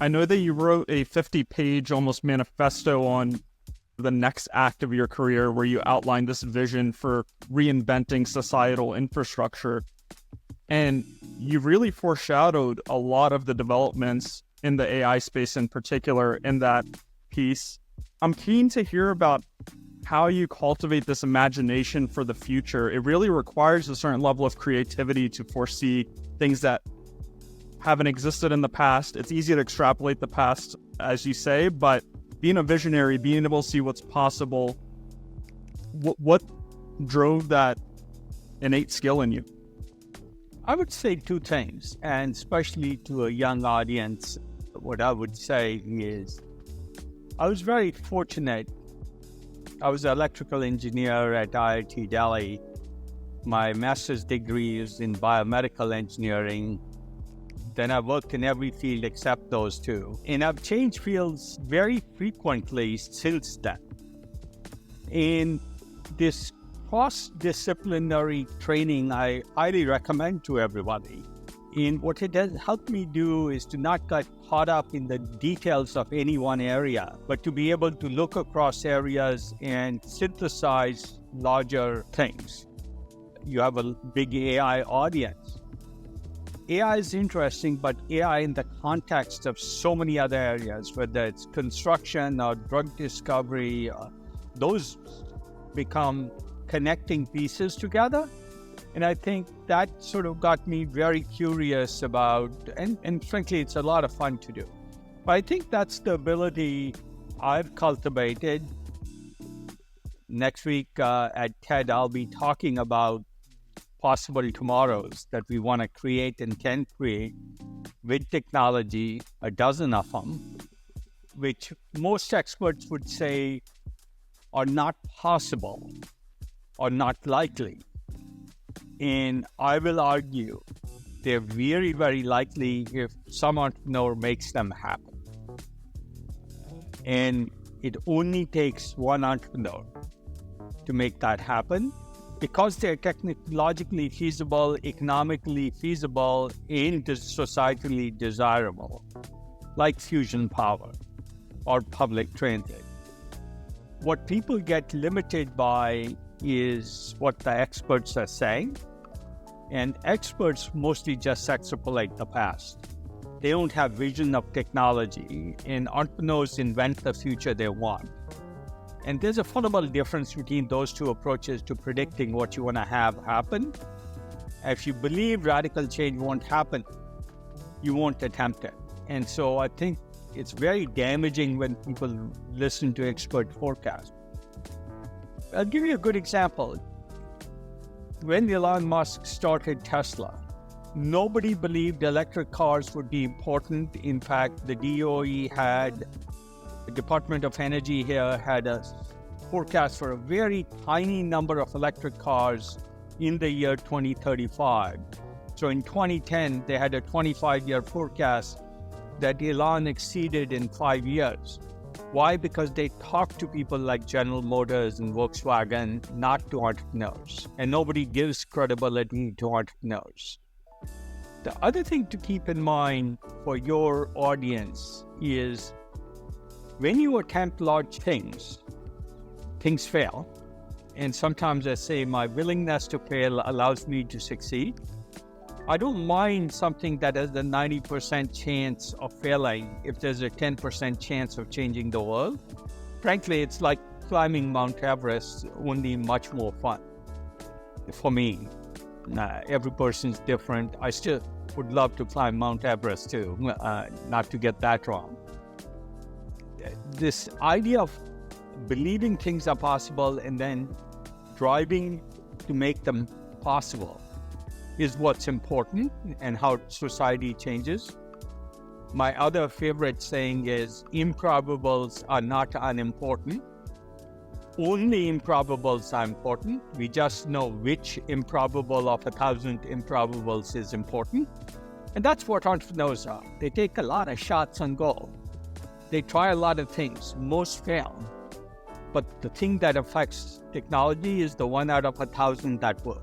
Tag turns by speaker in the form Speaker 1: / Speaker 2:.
Speaker 1: I know that you wrote a 50-page almost manifesto on the next act of your career where you outlined this vision for reinventing societal infrastructure. And you really foreshadowed a lot of the developments in the AI space in particular in that piece. I'm keen to hear about how you cultivate this imagination for the future. It really requires a certain level of creativity to foresee things that haven't existed in the past. It's easy to extrapolate the past, as you say, but being a visionary, being able to see what's possible, what drove that innate skill in you?
Speaker 2: I would say two things, and especially to a young audience, what I would say is I was very fortunate. I was an electrical engineer at IIT Delhi. My master's degree is in biomedical engineering. Then I worked in every field except those two. And I've changed fields very frequently since then. In this cross-disciplinary training, I highly recommend to everybody. And what it has helped me do is to not get caught up in the details of any one area, but to be able to look across areas and synthesize larger things. You have a big AI audience. AI is interesting, but AI in the context of so many other areas, whether it's construction or drug discovery, those become connecting pieces together. And I think that sort of got me very curious about, and frankly, it's a lot of fun to do. But I think that's the ability I've cultivated. Next week at TED, I'll be talking about possible tomorrows that we want to create and can create with technology, a dozen of them, which most experts would say are not possible or not likely. And I will argue they're very, very likely if some entrepreneur makes them happen. And it only takes one entrepreneur to make that happen because they're technologically feasible, economically feasible, and societally desirable, like fusion power or public transit. What people get limited by is what the experts are saying. And experts mostly just extrapolate the past. They don't have vision of technology, and entrepreneurs invent the future they want. And there's a fundamental difference between those two approaches to predicting what you want to have happen. If you believe radical change won't happen, you won't attempt it. And so I think it's very damaging when people listen to expert forecasts. I'll give you a good example. When Elon Musk started Tesla, nobody believed electric cars would be important. In fact, the Department of Energy here had a forecast for a very tiny number of electric cars in the year 2035. So in 2010, they had a 25-year forecast that Elon exceeded in 5 years. Why? Because they talk to people like General Motors and Volkswagen, not to entrepreneurs. And nobody gives credibility to entrepreneurs. The other thing to keep in mind for your audience is when you attempt large things, things fail. And sometimes I say my willingness to fail allows me to succeed. I don't mind something that has a 90% chance of failing if there's a 10% chance of changing the world. Frankly, it's like climbing Mount Everest, only much more fun. For me, every person's different. I still would love to climb Mount Everest too, not to get that wrong. This idea of believing things are possible and then driving to make them possible is what's important and how society changes. My other favorite saying is, improbables are not unimportant. Only improbables are important. We just know which improbable of 1,000 improbables is important. And that's what entrepreneurs are. They take a lot of shots on goal. They try a lot of things. Most fail. But the thing that affects technology is the 1 out of 1,000 that work.